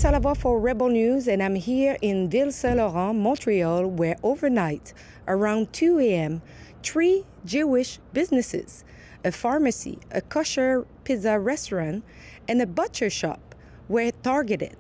Alexa Lavoie for Rebel News, and I'm here in Ville-Saint-Laurent, Montreal, where overnight, around 2 a.m., 3 Jewish businesses, a pharmacy, a kosher pizza restaurant, and a butcher shop were targeted.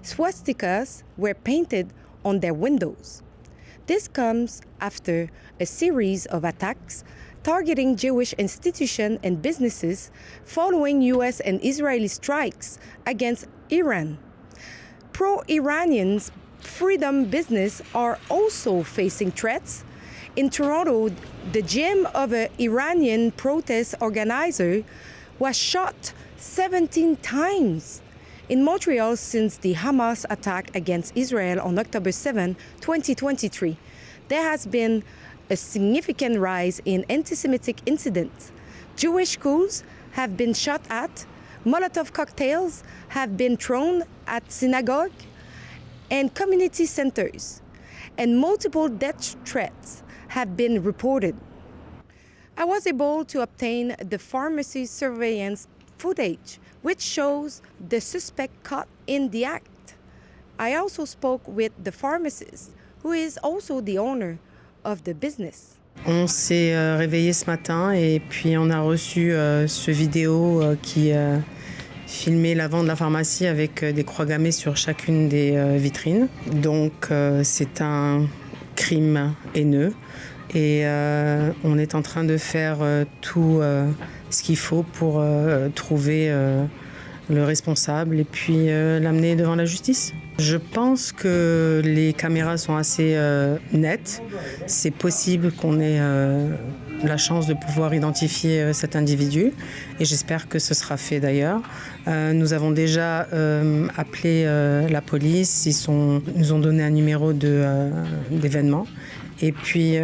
Swastikas were painted on their windows. This comes after a series of attacks targeting Jewish institutions and businesses following U.S. and Israeli strikes against Iran. Pro-Iranians freedom business are also facing threats. In Toronto, the gym of an Iranian protest organizer was shot 17 times. In Montreal, since the Hamas attack against Israel on October 7, 2023, there has been a significant rise in anti-Semitic incidents. Jewish schools have been shot at, Molotov cocktails have been thrown at synagogues and community centers, and multiple death threats have been reported. I was able to obtain the pharmacy surveillance footage, which shows the suspect caught in the act. I also spoke with the pharmacist, who is also the owner of the business. On s'est réveillé ce matin et puis on a reçu ce vidéo qui filmait l'avant de la pharmacie avec des croix gammées sur chacune des vitrines. Donc c'est un crime haineux et on est en train de faire tout ce qu'il faut pour trouver le responsable et puis l'amener devant la justice. Je pense que les caméras sont assez nettes. C'est possible qu'on ait la chance de pouvoir identifier cet individu et j'espère que ce sera fait d'ailleurs. Nous avons déjà appelé la police, nous ont donné un numéro d'événement. Et puis,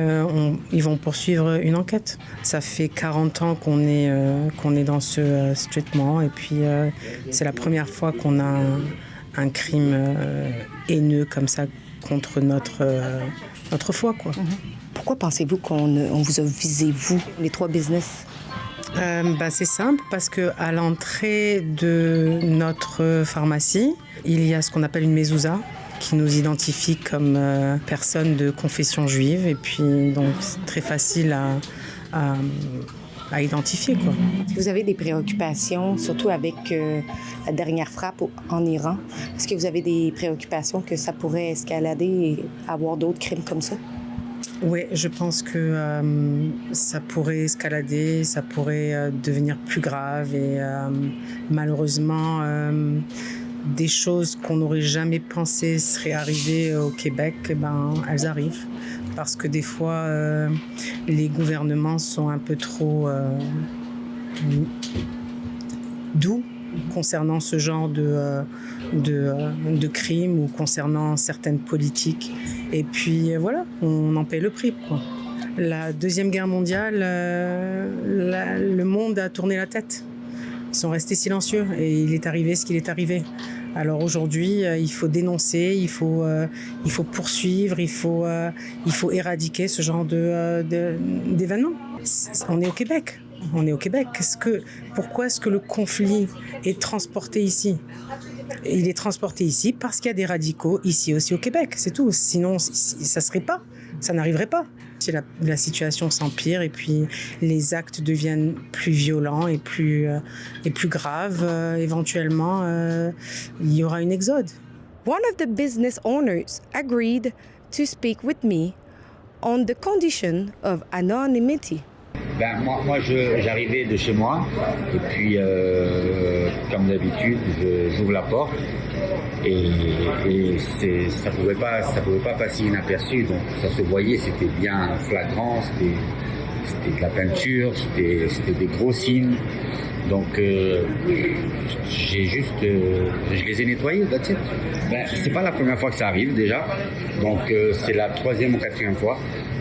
ils vont poursuivre une enquête. Ça fait 40 ans qu'on est dans ce traitement. Et puis, c'est la première fois qu'on a un crime haineux comme ça contre notre foi, quoi. Pourquoi pensez-vous qu'on vous a visé, vous, les 3 business? C'est simple, parce qu'à l'entrée de notre pharmacie, il y a ce qu'on appelle une mezouza, qui nous identifie comme personne de confession juive. Et puis, donc, c'est très facile à identifier, quoi. Vous avez des préoccupations, surtout avec la dernière frappe en Iran. Est-ce que vous avez des préoccupations que ça pourrait escalader et avoir d'autres crimes comme ça? Oui, je pense que ça pourrait escalader, ça pourrait devenir plus grave et malheureusement... des choses qu'on n'aurait jamais pensé seraient arrivées au Québec, elles arrivent. Parce que des fois, les gouvernements sont un peu trop doux concernant ce genre de crimes ou concernant certaines politiques. Et puis voilà, on en paie le prix, quoi. La Deuxième Guerre mondiale, le monde a tourné la tête. Ils sont restés silencieux et il est arrivé ce qu'il est arrivé. Alors aujourd'hui, il faut dénoncer, il faut poursuivre, il faut éradiquer ce genre d'événements. On est au Québec. Pourquoi est-ce que le conflit est transporté ici? Il est transporté ici parce qu'il y a des radicaux ici aussi au Québec, c'est tout. Sinon, ça n'arriverait pas. La situation s'empire et puis les actes deviennent plus violents et plus graves. Éventuellement, il y aura une exode. One of the business owners agreed to speak with me on the condition of anonymity. Moi, j'arrivais de chez moi et puis, comme d'habitude, j'ouvre la porte et ça pouvait pas passer inaperçu. Donc, ça se voyait, c'était bien flagrant, c'était de la peinture, c'était des gros signes. Donc, je les ai nettoyés, that's it. C'est pas la première fois que ça arrive déjà, donc c'est la 3e ou 4e fois.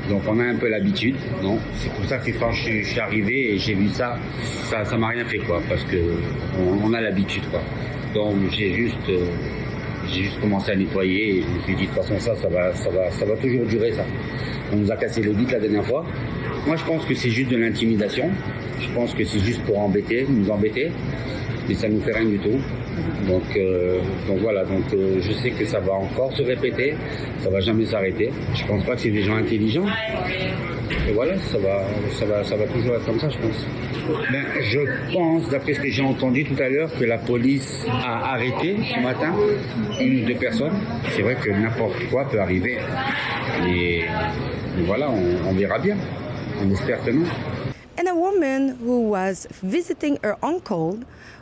Donc on a un peu l'habitude, non? C'est pour ça que quand je suis arrivé et j'ai vu ça m'a rien fait, quoi, parce que on a l'habitude, quoi. Donc j'ai juste commencé à nettoyer et je me suis dit de toute façon ça va toujours durer, ça. On nous a cassé le bit la dernière fois. Moi je pense que c'est juste de l'intimidation. Je pense que c'est juste pour nous embêter. mais ça nous fait rien du tout. Donc voilà, je sais que ça va encore se répéter, ça va jamais s'arrêter. Je pense pas que c'est des gens intelligents. Et voilà, ça va toujours être comme ça, je pense. Ben, je pense, d'après ce que j'ai entendu tout à l'heure, que la police a arrêté ce matin 1 ou 2 personnes. C'est vrai que n'importe quoi peut arriver. Mais voilà, on verra bien. On espère que non. And a woman who was visiting her uncle,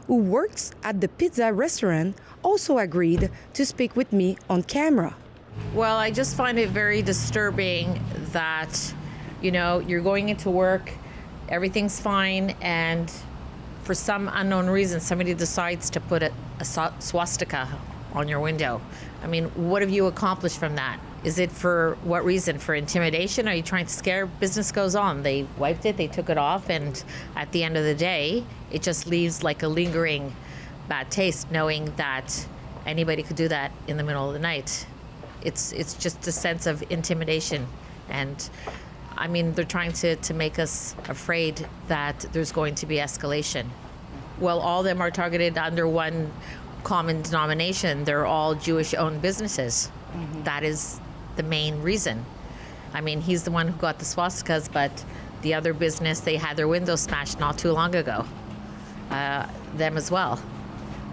who works at the pizza restaurant, also agreed to speak with me on camera. Well, I just find it very disturbing that, you're going into work, everything's fine, and for some unknown reason, somebody decides to put a swastika on your window. I mean, what have you accomplished from that? Is it for what reason? For intimidation? Are you trying to scare? Business goes on. They wiped it, they took it off, and at the end of the day, it just leaves like a lingering bad taste knowing that anybody could do that in the middle of the night. It's just a sense of intimidation. And I mean, they're trying to make us afraid that there's going to be escalation. Well, all of them are targeted under one common denomination. They're all Jewish-owned businesses. Mm-hmm. That is the main reason. I mean, he's the one who got the swastikas, but the other business, they had their windows smashed not too long ago. Them as well.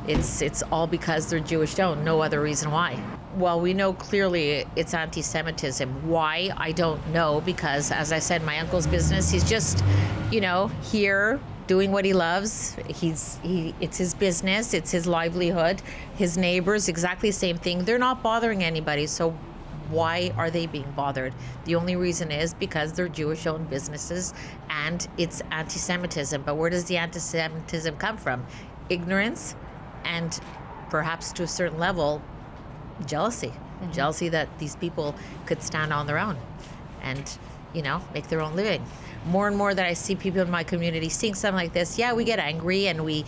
It's all because they're Jewish-owned, no other reason why. Well, we know clearly it's anti-Semitism. Why? I don't know, because as I said, my uncle's business, he's just, here doing what he loves. It's his business, it's his livelihood. His neighbors, exactly the same thing. They're not bothering anybody, so why are they being bothered? The only reason is because they're Jewish-owned businesses and it's anti-Semitism. But where does the anti-Semitism come from? Ignorance and perhaps to a certain level, jealousy. Mm-hmm. Jealousy that these people could stand on their own and, make their own living. More and more that I see people in my community seeing something like this, we get angry and we,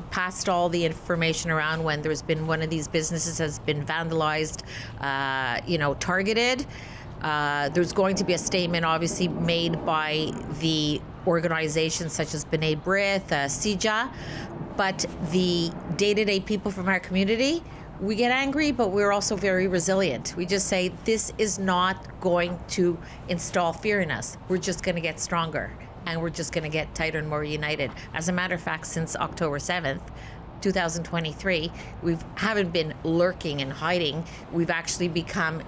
passed all the information around when there's been one of these businesses has been vandalized, targeted. There's going to be a statement obviously made by the organizations such as B'nai B'rith, CIJA, but the day-to-day people from our community, we get angry, but we're also very resilient. We just say, this is not going to install fear in us. We're just going to get stronger, and we're just going to get tighter and more united. As a matter of fact, since October 7th, 2023, we haven't been lurking and hiding. We've actually become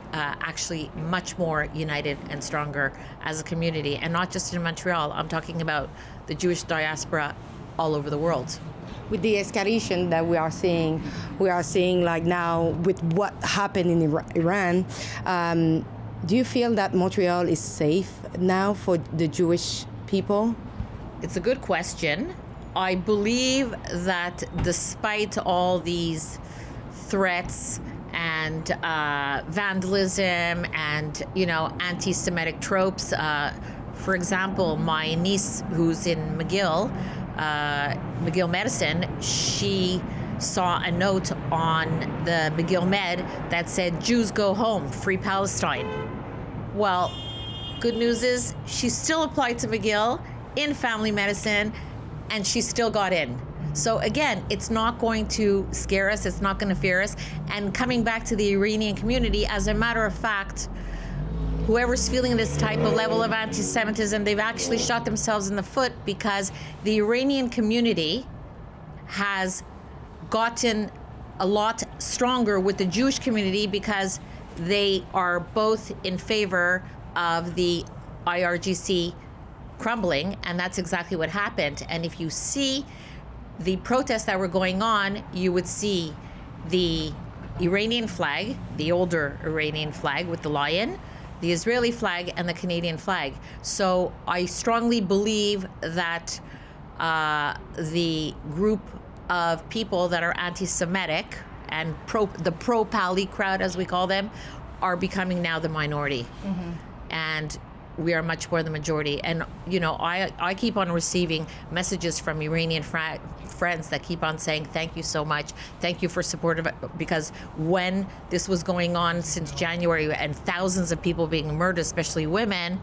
much more united and stronger as a community, and not just in Montreal. I'm talking about the Jewish diaspora all over the world. With the escalation that we are seeing like now with what happened in Iran, do you feel that Montreal is safe now for the Jewish people? It's a good question. I believe that despite all these threats and vandalism and, anti-Semitic tropes, for example, my niece who's in McGill Medicine, she saw a note on the McGill Med that said, Jews go home, free Palestine. Well, good news is she still applied to McGill in family medicine and she still got in. So again, it's not going to scare us, it's not going to fear us. And coming back to the Iranian community, as a matter of fact, whoever's feeling this type of level of anti-Semitism, they've actually shot themselves in the foot because the Iranian community has gotten a lot stronger with the Jewish community because they are both in favor of the IRGC crumbling, and that's exactly what happened. And if you see the protests that were going on, you would see the Iranian flag, the older Iranian flag with the lion, the Israeli flag, and the Canadian flag. So I strongly believe that the group of people that are anti-Semitic and the pro-Pali crowd, as we call them, are becoming now the minority. Mm-hmm. And we are much more the majority. And, I keep on receiving messages from Iranian friends that keep on saying, thank you so much. Thank you for support of it. Because when this was going on since January and thousands of people being murdered, especially women,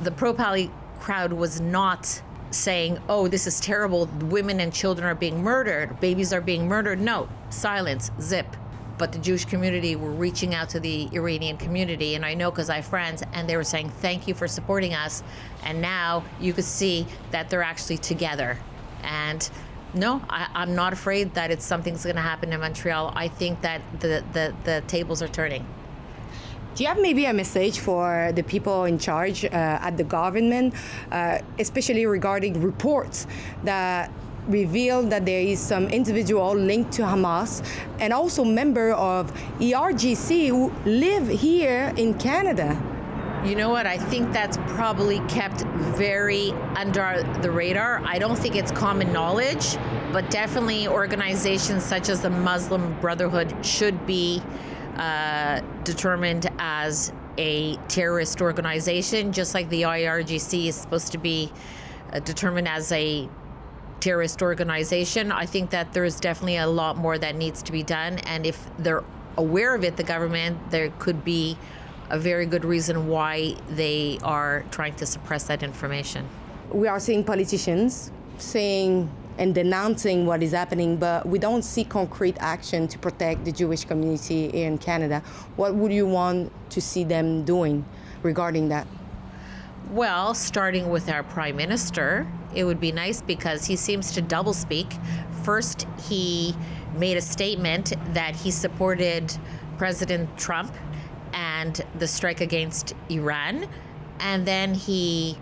the pro-Pali crowd was not saying, oh, this is terrible, women and children are being murdered, babies are being murdered. No, silence, zip. But the Jewish community were reaching out to the Iranian community, and I know because I have friends, and they were saying, thank you for supporting us. And now you could see that they're actually together. And no, I'm not afraid that something's going to happen in Montreal. I think that the tables are turning. Do you have maybe a message for the people in charge at the government, especially regarding reports that reveal that there is some individual linked to Hamas and also member of ERGC who live here in Canada? You know what? I think that's probably kept very under the radar. I don't think it's common knowledge, but definitely organizations such as the Muslim Brotherhood should be determined as a terrorist organization, just like the IRGC is supposed to be determined as a terrorist organization. I think that there's definitely a lot more that needs to be done, and if they're aware of it, the government, there could be a very good reason why they are trying to suppress that information. We are seeing politicians saying and denouncing what is happening, but we don't see concrete action to protect the Jewish community here in Canada. What would you want to see them doing regarding that? Well, starting with our Prime Minister, it would be nice because he seems to doublespeak. First, he made a statement that he supported President Trump and the strike against Iran, and then he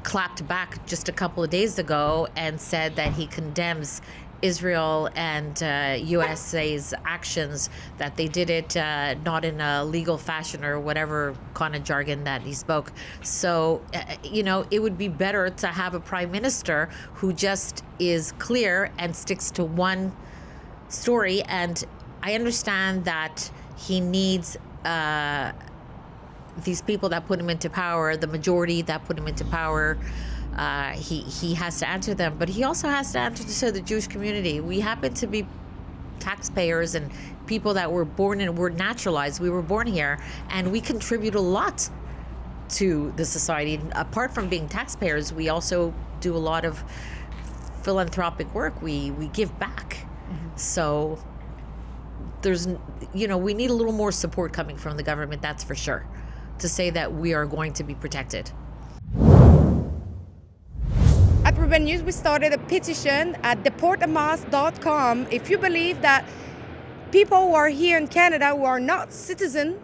clapped back just a couple of days ago and said that he condemns Israel and USA's actions, that they did it not in a legal fashion or whatever kind of jargon that he spoke. So, it would be better to have a prime minister who just is clear and sticks to one story. And I understand that he needs these people that put him into power, the majority that put him into power. He has to answer them, but he also has to answer to the Jewish community. We happen to be taxpayers and people that were born and were naturalized. We were born here, and we contribute a lot to the society. Apart from being taxpayers, we also do a lot of philanthropic work. We give back. Mm-hmm. So there's, we need a little more support coming from the government, that's for sure, to say that we are going to be protected. At Ruben News, we started a petition at deporthamas.com. If you believe that people who are here in Canada who are not citizens,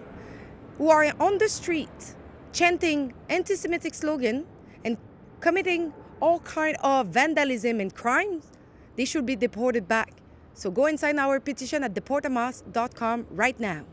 who are on the street chanting anti-Semitic slogan and committing all kind of vandalism and crimes, they should be deported back. So go and sign our petition at deporthamas.com right now.